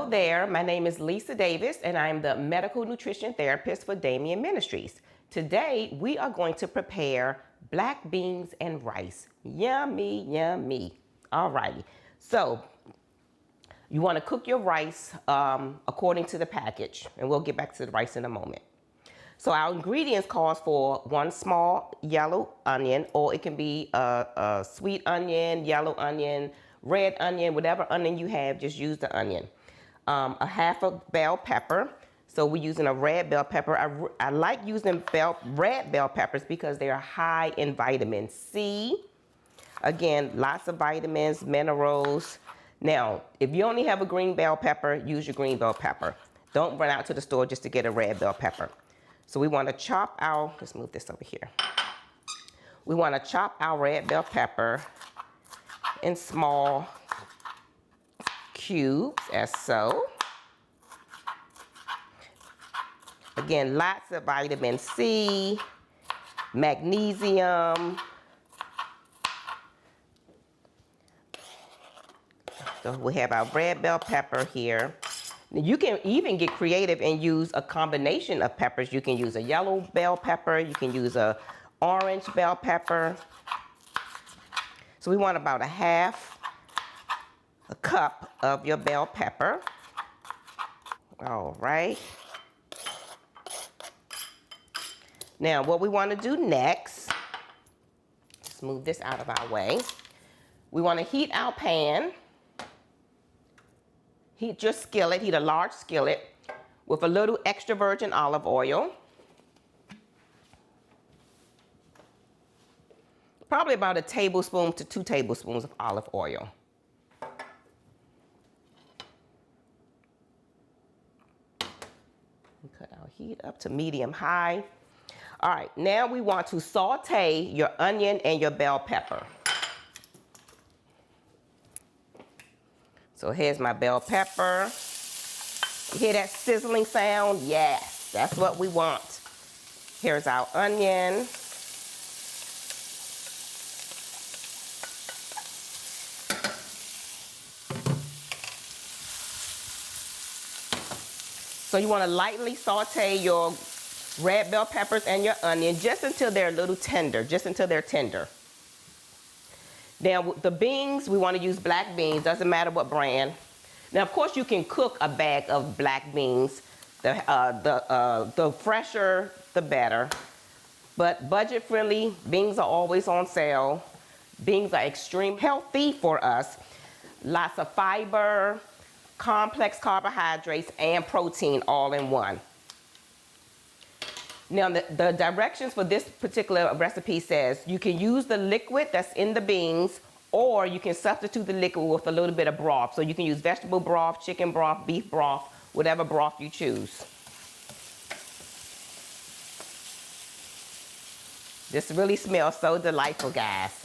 Hello there, my name is Lisa Davis and I'm the medical nutrition therapist for Damien Ministries. Today we are going to prepare black beans and rice. Yummy, yummy. Alrighty, so you want to cook your rice according to the package, and we'll get back to the rice in a moment. So our ingredients calls for 1 small yellow onion, or it can be a sweet onion, yellow onion, red onion, whatever onion you have, just use the onion. A half a bell pepper. So we're using a red bell pepper. I like using red bell peppers because they are high in vitamin C. Again, lots of vitamins, minerals. Now, if you only have a green bell pepper, use your green bell pepper. Don't run out to the store just to get a red bell pepper. So we want to chop our, let's move this over here. We want to chop our red bell pepper in small cubes, as so. Again, lots of vitamin C, magnesium. So we have our red bell pepper here. You can even get creative and use a combination of peppers. You can use a yellow bell pepper, you can use a orange bell pepper. So we want about a cup of your bell pepper. All right. Now what we want to do next, let's move this out of our way. We want to heat our pan. Heat your skillet, heat a large skillet with a little extra virgin olive oil. Probably about a tablespoon to 2 tablespoons of olive oil. Cut our heat up to medium high. All right, now we want to saute your onion and your bell pepper. So here's my bell pepper. You hear that sizzling sound? Yes, that's what we want. Here's our onion. So you want to lightly saute your red bell peppers and your onion just until they're a little tender, just until they're tender. Now the beans, we want to use black beans, doesn't matter what brand. Now of course you can cook a bag of black beans. The fresher, the better. But budget friendly, beans are always on sale. Beans are extremely healthy for us. Lots of fiber, complex carbohydrates, and protein all in one. Now the directions for this particular recipe says you can use the liquid that's in the beans, or you can substitute the liquid with a little bit of broth. So you can use vegetable broth, chicken broth, beef broth, whatever broth you choose. This really smells so delightful, guys.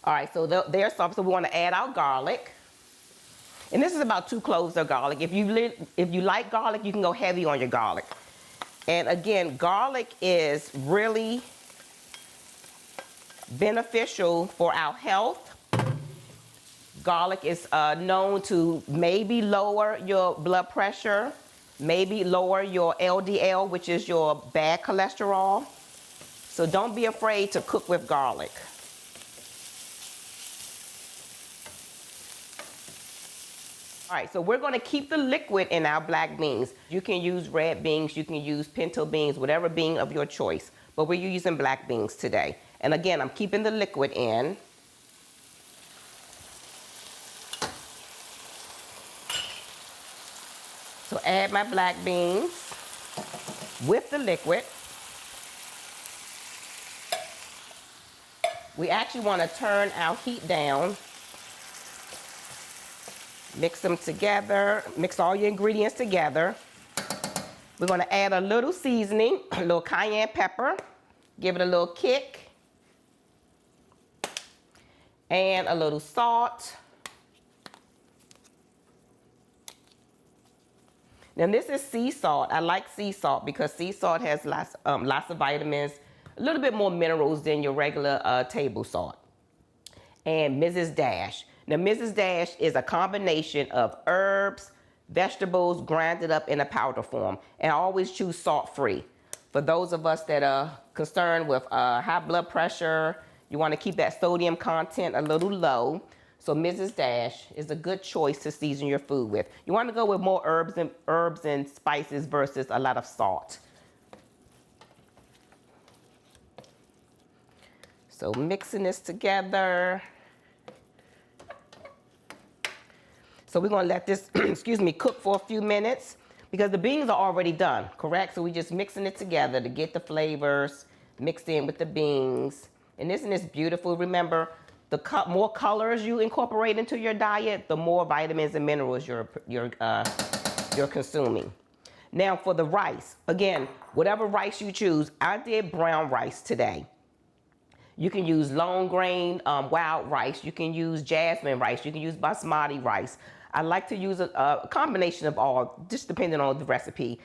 All right, so they're soft, so we want to add our garlic. And this is about 2 cloves of garlic. If you like garlic, you can go heavy on your garlic. And again, garlic is really beneficial for our health. Garlic is known to maybe lower your blood pressure, maybe lower your LDL, which is your bad cholesterol. So don't be afraid to cook with garlic. All right, so we're going to keep the liquid in our black beans. You can use red beans, you can use pinto beans, whatever bean of your choice. But we're using black beans today. And again, I'm keeping the liquid in. So add my black beans with the liquid. We actually want to turn our heat down. Mix them together, mix all your ingredients together. We're going to add a little seasoning, a little cayenne pepper, give it a little kick, and a little salt. Now this is sea salt. I like sea salt because sea salt has lots of vitamins, a little bit more minerals than your regular table salt. And Mrs. Dash. Now, Mrs. Dash is a combination of herbs, vegetables grinded up in a powder form, and I always choose salt-free. For those of us that are concerned with high blood pressure, you want to keep that sodium content a little low. So Mrs. Dash is a good choice to season your food with. You want to go with more herbs and spices versus a lot of salt. So mixing this together. So we're going to let this, excuse me, cook for a few minutes because the beans are already done, correct? So we're just mixing it together to get the flavors mixed in with the beans. And isn't this beautiful? Remember, the more colors you incorporate into your diet, the more vitamins and minerals you're consuming. Now for the rice, again, whatever rice you choose, I did brown rice today. You can use long grain wild rice. You can use jasmine rice. You can use basmati rice. I like to use a combination of all, just depending on the recipe.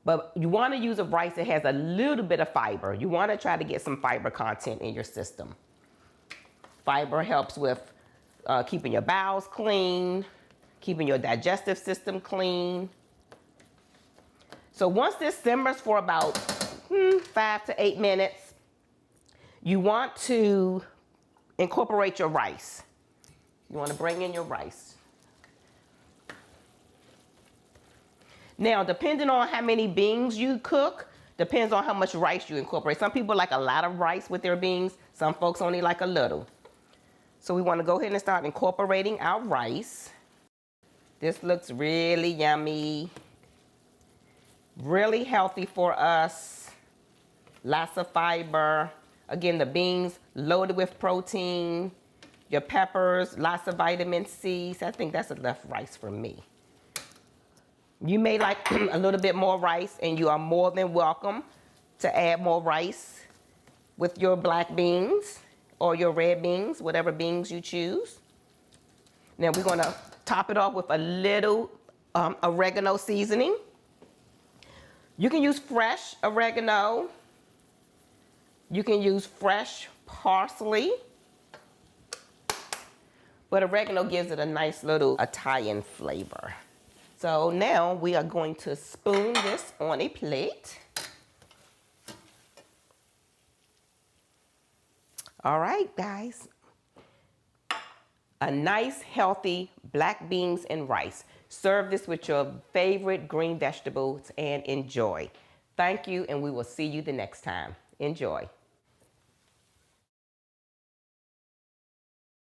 But you want to use a rice that has a little bit of fiber. You want to try to get some fiber content in your system. Fiber helps with keeping your bowels clean, keeping your digestive system clean. So once this simmers for about 5 to 8 minutes, you want to incorporate your rice. You want to bring in your rice. Now, depending on how many beans you cook, depends on how much rice you incorporate. Some people like a lot of rice with their beans. Some folks only like a little. So we want to go ahead and start incorporating our rice. This looks really yummy. Really healthy for us. Lots of fiber. Again, the beans loaded with protein. Your peppers, lots of vitamin C. So I think that's enough rice for me. You may like a little bit more rice, and you are more than welcome to add more rice with your black beans or your red beans, whatever beans you choose. Now we're gonna top it off with a little oregano seasoning. You can use fresh oregano. You can use fresh parsley. But oregano gives it a nice little Italian flavor. So now we are going to spoon this on a plate. All right, guys. A nice, healthy black beans and rice. Serve this with your favorite green vegetables and enjoy. Thank you, and we will see you the next time. Enjoy.